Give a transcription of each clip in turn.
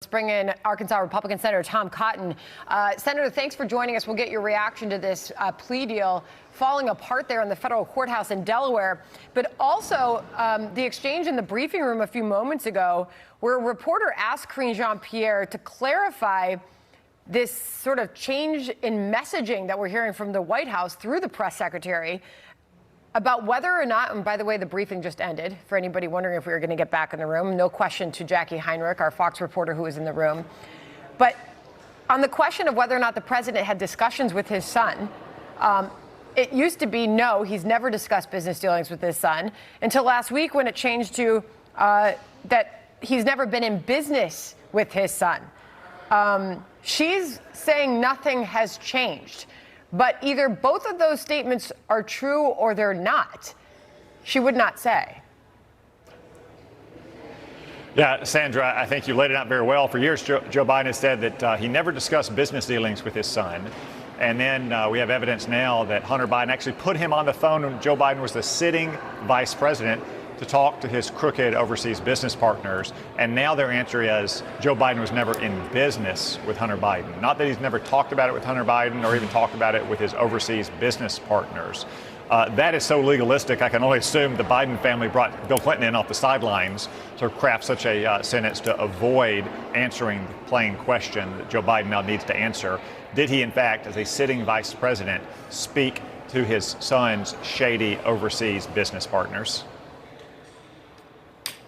Bring in Arkansas Republican Senator Tom Cotton. Senator, thanks for joining us. We'll get your reaction to this plea deal falling apart there in the federal courthouse in Delaware, but also the exchange in the briefing room a few moments ago where a reporter asked Karine Jean-Pierre to clarify this sort of change in messaging that we're hearing from the White House through the press secretary about whether or not, and by the way, the briefing just ended, for anybody wondering if we were going to get back in the room. No question to Jackie Heinrich, our Fox reporter who was in the room. But on the question of whether or not the president had discussions with his son, it used to be no, he's never discussed business dealings with his son, until last week when it changed to that he's never been in business with his son. She's saying nothing has changed. But either both of those statements are true or they're not. She would not say. Yeah, Sandra, I think you laid it out very well. For years, Joe Biden has said that he never discussed business dealings with his son. And then we have evidence now that Hunter Biden actually put him on the phone when Joe Biden was the sitting vice president to talk to his crooked overseas business partners. And now their answer is Joe Biden was never in business with Hunter Biden. Not that he's never talked about it with Hunter Biden or even talked about it with his overseas business partners. That is so legalistic, I can only assume the Biden family brought Bill Clinton in off the sidelines to craft such a sentence to avoid answering the plain question that Joe Biden now needs to answer. Did he, in fact, as a sitting vice president, speak to his son's shady overseas business partners?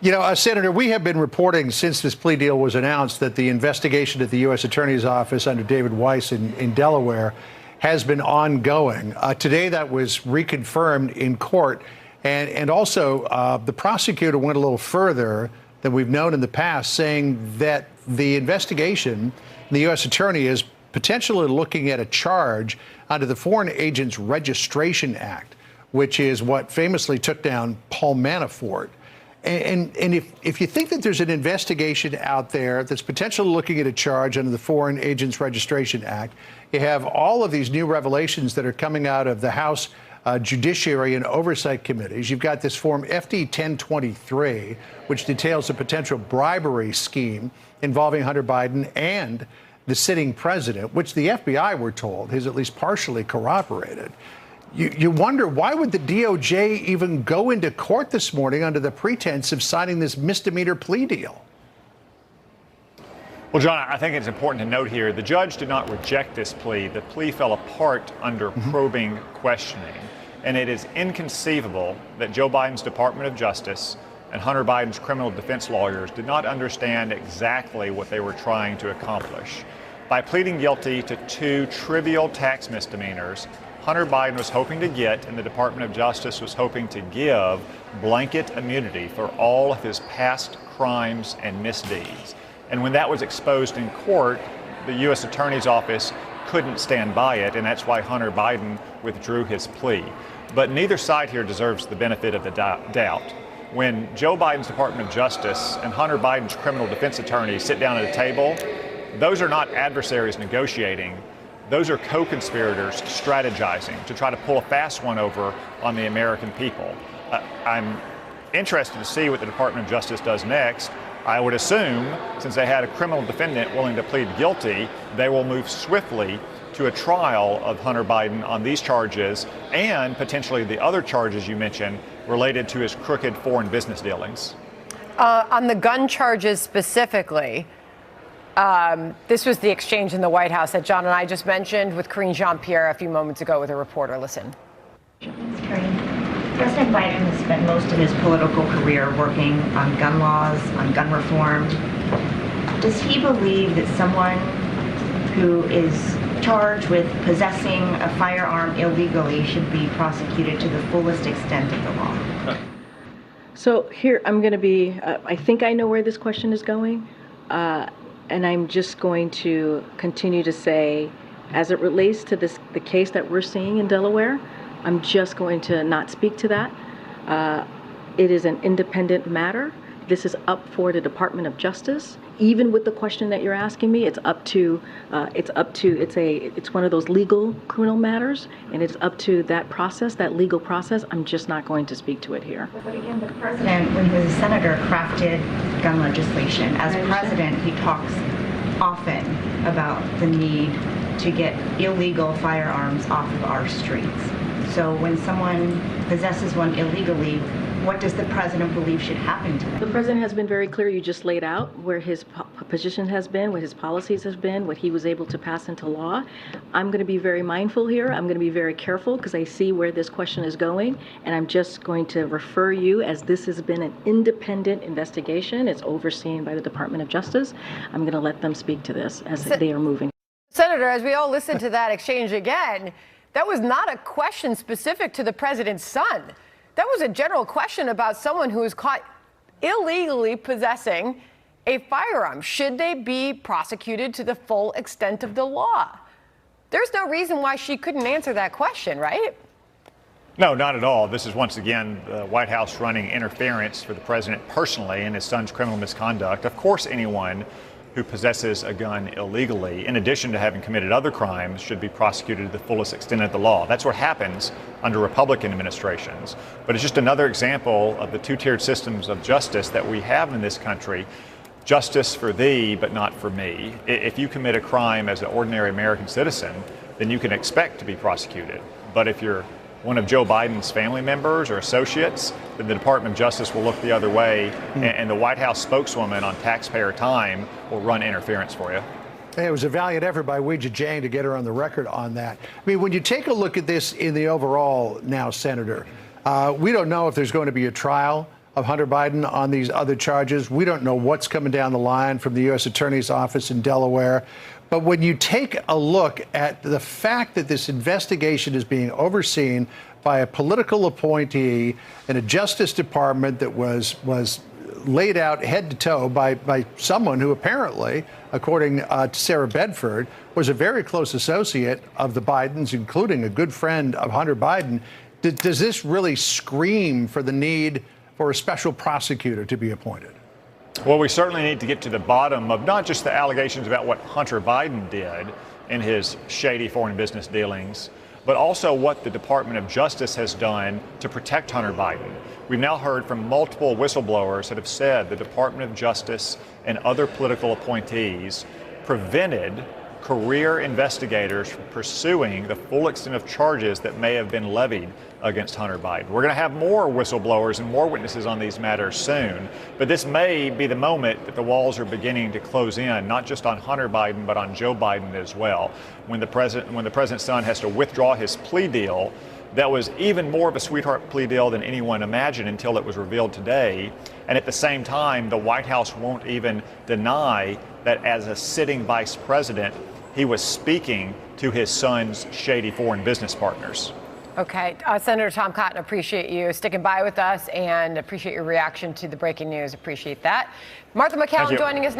You know, Senator, we have been reporting since this plea deal was announced that the investigation at the U.S. Attorney's Office under David Weiss in Delaware has been ongoing. Today, that was reconfirmed in court. And also, the prosecutor went a little further than we've known in the past, saying that the investigation, the U.S. Attorney is potentially looking at a charge under the Foreign Agents Registration Act, which is what famously took down Paul Manafort. And if you think that there's an investigation out there that's potentially looking at a charge under the Foreign Agents Registration Act, you have all of these new revelations that are coming out of the House Judiciary and Oversight Committees. You've got this Form FD 1023, which details a potential bribery scheme involving Hunter Biden and the sitting president, which the FBI, we're told, has at least partially corroborated. You wonder, why would the DOJ even go into court this morning under the pretense of signing this misdemeanor plea deal? Well, John, I think it's important to note here, the judge did not reject this plea. The plea fell apart under probing questioning. And it is inconceivable that Joe Biden's Department of Justice and Hunter Biden's criminal defense lawyers did not understand exactly what they were trying to accomplish. By pleading guilty to 2 trivial tax misdemeanors, Hunter Biden was hoping to get, and the Department of Justice was hoping to give, blanket immunity for all of his past crimes and misdeeds. And when that was exposed in court, the U.S. Attorney's Office couldn't stand by it, and that's why Hunter Biden withdrew his plea. But neither side here deserves the benefit of the doubt. When Joe Biden's Department of Justice and Hunter Biden's criminal defense attorneys sit down at a table, those are not adversaries negotiating. Those are co-conspirators strategizing to try to pull a fast one over on the American people. I'm interested to see what the Department of Justice does next. I would assume, since they had a criminal defendant willing to plead guilty, they will move swiftly to a trial of Hunter Biden on these charges and potentially the other charges you mentioned related to his crooked foreign business dealings. On the gun charges specifically, this was the exchange in the White House that John and I just mentioned with Karine Jean-Pierre a few moments ago with a reporter. Listen. President Biden has spent most of his political career working on gun laws, on gun reform. Does he believe that someone who is charged with possessing a firearm illegally should be prosecuted to the fullest extent of the law? So here I'm going to be, I think I know where this question is going. And I'm just going to continue to say, as it relates to the case that we're seeing in Delaware, I'm just going to not speak to that. It is an independent matter. This is up for the Department of Justice. Even with the question that you're asking me, it's one of those legal criminal matters, and it's up to that process, that legal process. I'm just not going to speak to it here. But again, the president, when he was a senator, crafted gun legislation. As president, he talks often about the need to get illegal firearms off of our streets. So when someone possesses one illegally, what does the president believe should happen to them? The president has been very clear. You just laid out where his position has been, what his policies have been, what he was able to pass into law. I'm going to be very mindful here. I'm going to be very careful because I see where this question is going. And I'm just going to refer you, as this has been an independent investigation. It's overseen by the Department of Justice. I'm going to let them speak to this as they are moving. Senator, as we all listen to that exchange again, that was not a question specific to the president's son. That was a general question about someone who was caught illegally possessing a firearm. Should they be prosecuted to the full extent of the law? There's no reason why she couldn't answer that question, right? No, not at all. This is once again the White House running interference for the president personally in his son's criminal misconduct. Of course, anyone who possesses a gun illegally, in addition to having committed other crimes, should be prosecuted to the fullest extent of the law. That's what happens under Republican administrations. But it's just another example of the two-tiered systems of justice that we have in this country. Justice for thee, but not for me. If you commit a crime as an ordinary American citizen, then you can expect to be prosecuted. But if you're one of Joe Biden's family members or associates, then the Department of Justice will look the other way, and the White House spokeswoman on taxpayer time will run interference for you. Hey, it was a valiant effort by Weijia Jiang to get her on the record on that. I mean, when you take a look at this in the overall now, Senator, we don't know if there's going to be a trial of Hunter Biden on these other charges. We don't know what's coming down the line from the U.S. Attorney's Office in Delaware. But when you take a look at the fact that this investigation is being overseen by a political appointee in a Justice Department that was laid out head to toe by someone who apparently, according to Sarah Bedford, was a very close associate of the Bidens, including a good friend of Hunter Biden, does this really scream for the need for a special prosecutor to be appointed? Well, we certainly need to get to the bottom of not just the allegations about what Hunter Biden did in his shady foreign business dealings, but also what the Department of Justice has done to protect Hunter Biden. We've now heard from multiple whistleblowers that have said the Department of Justice and other political appointees prevented career investigators from pursuing the full extent of charges that may have been levied against Hunter Biden. We're going to have more whistleblowers and more witnesses on these matters soon, but this may be the moment that the walls are beginning to close in, not just on Hunter Biden, but on Joe Biden as well. When the president's son has to withdraw his plea deal, that was even more of a sweetheart plea deal than anyone imagined until it was revealed today. And at the same time, the White House won't even deny that as a sitting vice president, he was speaking to his son's shady foreign business partners. Okay. Senator Tom Cotton, appreciate you sticking by with us and appreciate your reaction to the breaking news. Appreciate that. Martha MacCallum joining us now.